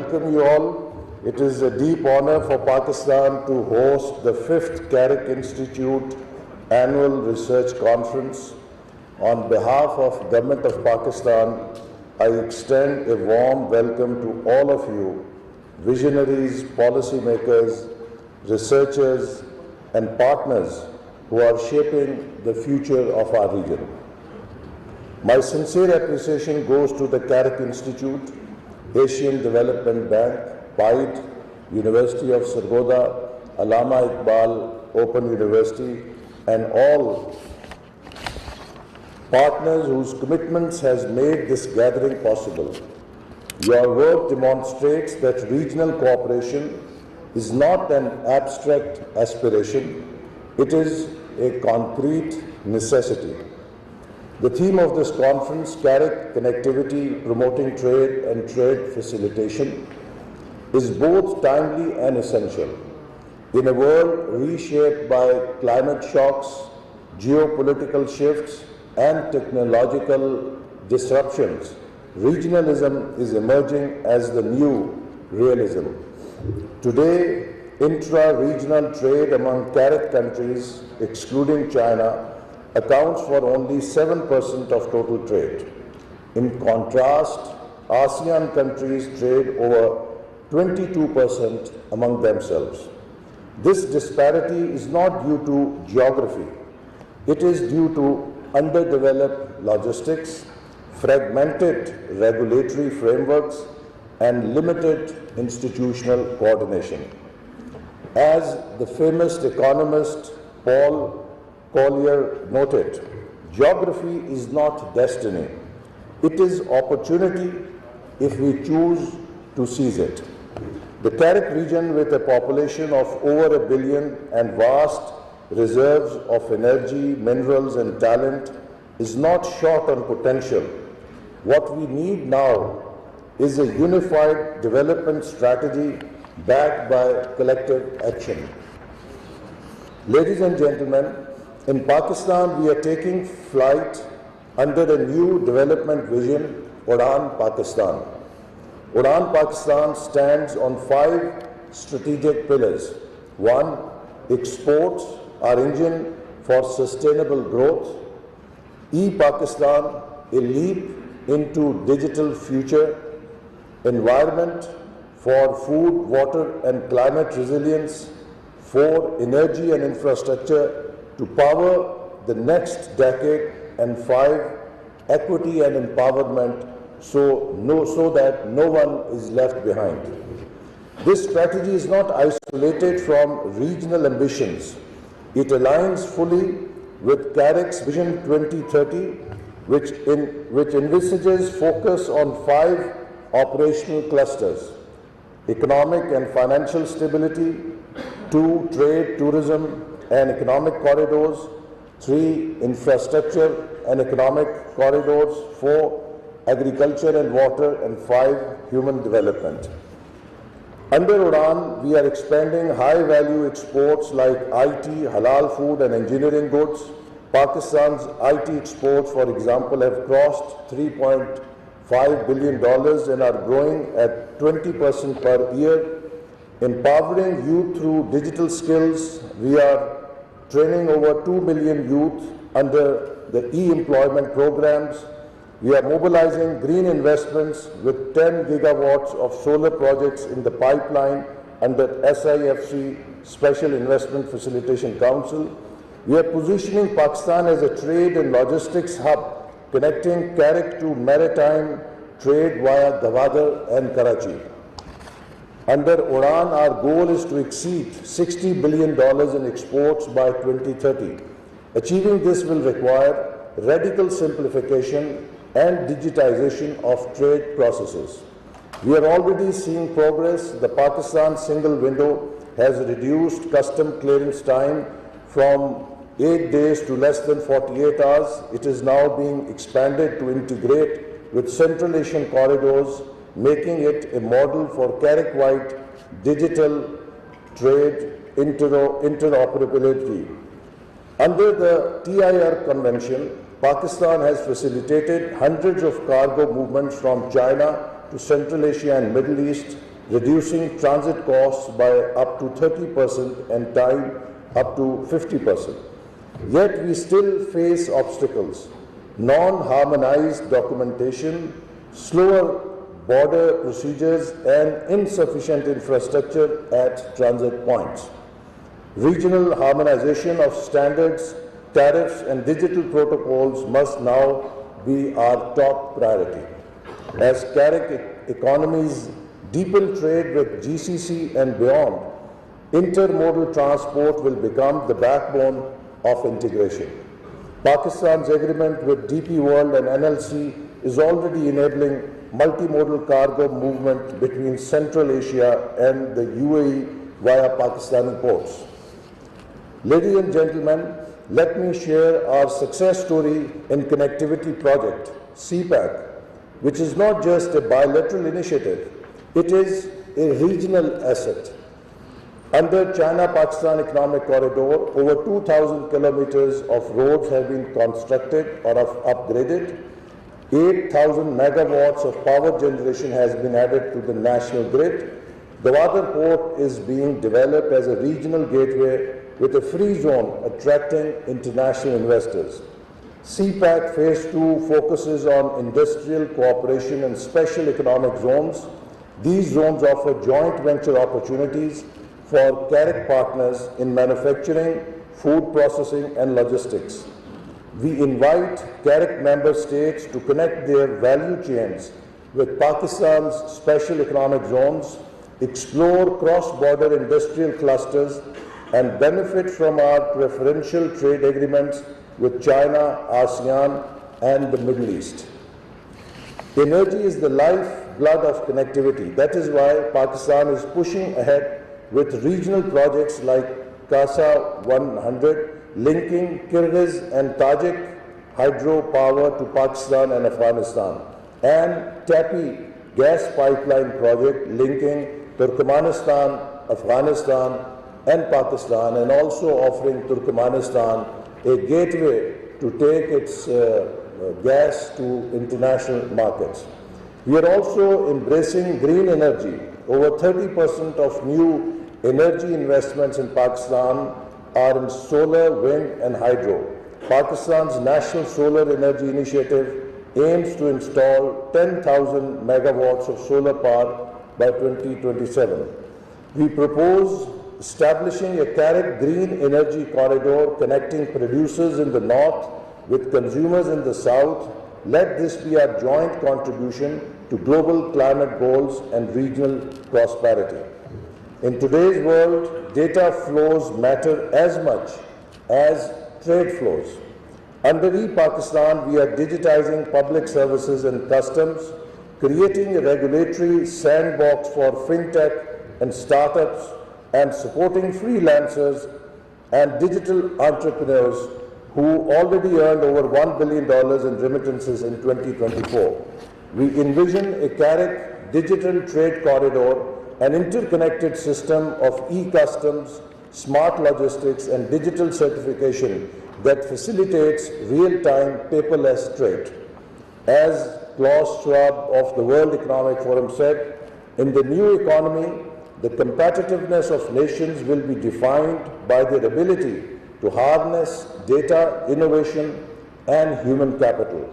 welcome you all. It is a deep honor for Pakistan to host the 5th Carrick Institute Annual Research Conference. On behalf of Government of Pakistan, I extend a warm welcome to all of you, visionaries, policymakers, researchers, and partners who are shaping the future of our region. My sincere appreciation goes to the Carrick Institute, Asian Development Bank, PIDE, University of Sargodha, Ahsan Iqbal Open University, and all partners whose commitments has made this gathering possible. Your work demonstrates that regional cooperation is not an abstract aspiration, it is a concrete necessity. The theme of this conference, Carrick Connectivity, Promoting Trade and Trade Facilitation, is both timely and essential. In a world reshaped by climate shocks, geopolitical shifts, and technological disruptions, regionalism is emerging as the new realism. Today, intra-regional trade among Carrick countries, excluding China, accounts for only 7% of total trade. In contrast, ASEAN countries trade over 22% among themselves. This disparity is not due to geography. It is due to underdeveloped logistics, fragmented regulatory frameworks, and limited institutional coordination. As the famous economist Paul Collier noted, geography is not destiny. It is opportunity if we choose to seize it. The Carrick region, with a population of over 1 billion and vast reserves of energy, minerals, and talent, is not short on potential. What we need now is a unified development strategy backed by collective action. Ladies and gentlemen, in Pakistan, we are taking flight under a new development vision, Udan Pakistan. Udan Pakistan stands on 5 strategic pillars. 1, exports, our engine for sustainable growth. E-Pakistan, a leap into digital future. Environment, for food, water, and climate resilience. 4, energy and infrastructure to power the next decade. And 5, equity and empowerment so that no one is left behind. This strategy is not isolated from regional ambitions. It aligns fully with Carrick's Vision 2030, which envisages focus on 5 operational clusters: economic and financial stability, 2, trade, tourism, and economic corridors, 3, infrastructure and economic corridors, 4, agriculture and water, and 5, human development. Under Udan, we are expanding high-value exports like IT, halal food, and engineering goods. Pakistan's IT exports, for example, have crossed $3.5 billion and are growing at 20% per year. Empowering youth through digital skills, we are training over 2 million youth under the e-employment programs. We are mobilizing green investments with 10 gigawatts of solar projects in the pipeline under SIFC, Special Investment Facilitation Council. We are positioning Pakistan as a trade and logistics hub, connecting Carrick to maritime trade via Gwadar and Karachi. Under Udan, our goal is to exceed $60 billion in exports by 2030. Achieving this will require radical simplification and digitization of trade processes. We are already seeing progress. The Pakistan single window has reduced custom clearance time from 8 days to less than 48 hours. It is now being expanded to integrate with Central Asian corridors, making it a model for Carrick-wide digital trade interoperability. Under the TIR Convention, Pakistan has facilitated hundreds of cargo movements from China to Central Asia and Middle East reducing transit costs by up to 30% and time up to 50%. Yet we still face obstacles: non-harmonized documentation, slower border procedures, and insufficient infrastructure at transit points. Regional harmonization of standards, tariffs, and digital protocols must now be our top priority. As CARIC economies deepen trade with GCC and beyond, intermodal transport will become the backbone of integration. Pakistan's agreement with DP World and NLC is already enabling multimodal cargo movement between Central Asia and the UAE via Pakistani ports. Ladies and gentlemen, let me share our success story in connectivity project, CPAC, which is not just a bilateral initiative, it is a regional asset. Under China-Pakistan Economic Corridor, over 2,000 kilometers of roads have been constructed or upgraded. 8,000 megawatts of power generation has been added to the national grid. Gwadar Port is being developed as a regional gateway with a free zone attracting international investors. CPAC Phase 2 focuses on industrial cooperation and special economic zones. These zones offer joint venture opportunities for CARIC partners in manufacturing, food processing, and logistics. We invite CARIC member states to connect their value chains with Pakistan's special economic zones, explore cross-border industrial clusters, and benefit from our preferential trade agreements with China, ASEAN, and the Middle East. Energy is the lifeblood of connectivity. That is why Pakistan is pushing ahead with regional projects like Kasa 100, linking Kyrgyz and Tajik hydropower to Pakistan and Afghanistan, and TAPI gas pipeline project linking Turkmenistan, Afghanistan, and Pakistan, and also offering Turkmenistan a gateway to take its gas to international markets. We are also embracing green energy. Over 30% of new energy investments in Pakistan are in solar, wind, and hydro. Pakistan's National Solar Energy Initiative aims to install 10,000 megawatts of solar power by 2027. We propose establishing a CARIC green energy corridor connecting producers in the north with consumers in the south. Let this be our joint contribution to global climate goals and regional prosperity. In today's world, data flows matter as much as trade flows. Under e-Pakistan, we are digitizing public services and customs, creating a regulatory sandbox for fintech and startups, and supporting freelancers and digital entrepreneurs who already earned over $1 billion in remittances in 2024. We envision a CARIC digital trade corridor, an interconnected system of e-customs, smart logistics, and digital certification that facilitates real-time paperless trade. As Klaus Schwab of the World Economic Forum said, in the new economy, the competitiveness of nations will be defined by their ability to harness data, innovation, and human capital.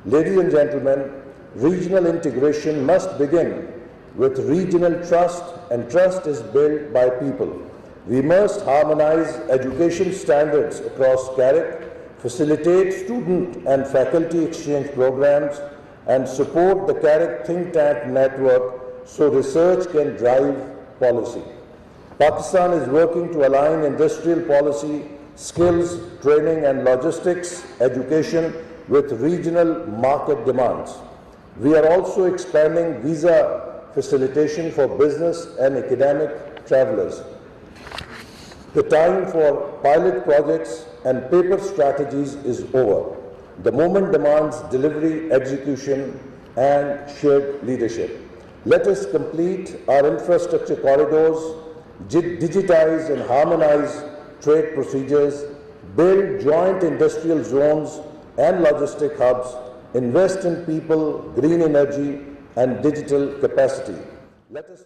Ladies and gentlemen, regional integration must begin with regional trust, and trust is built by people. We must harmonize education standards across CARIC, facilitate student and faculty exchange programs, and support the CARIC think tank network so research can drive policy. Pakistan is working to align industrial policy, skills, training, and logistics education with regional market demands. We are also expanding visa facilitation for business and academic travelers. The time for pilot projects and paper strategies is over. The moment demands delivery, execution, and shared leadership. Let us complete our infrastructure corridors, digitize and harmonize trade procedures, build joint industrial zones and logistic hubs, invest in people, green energy, and digital capacity. Let us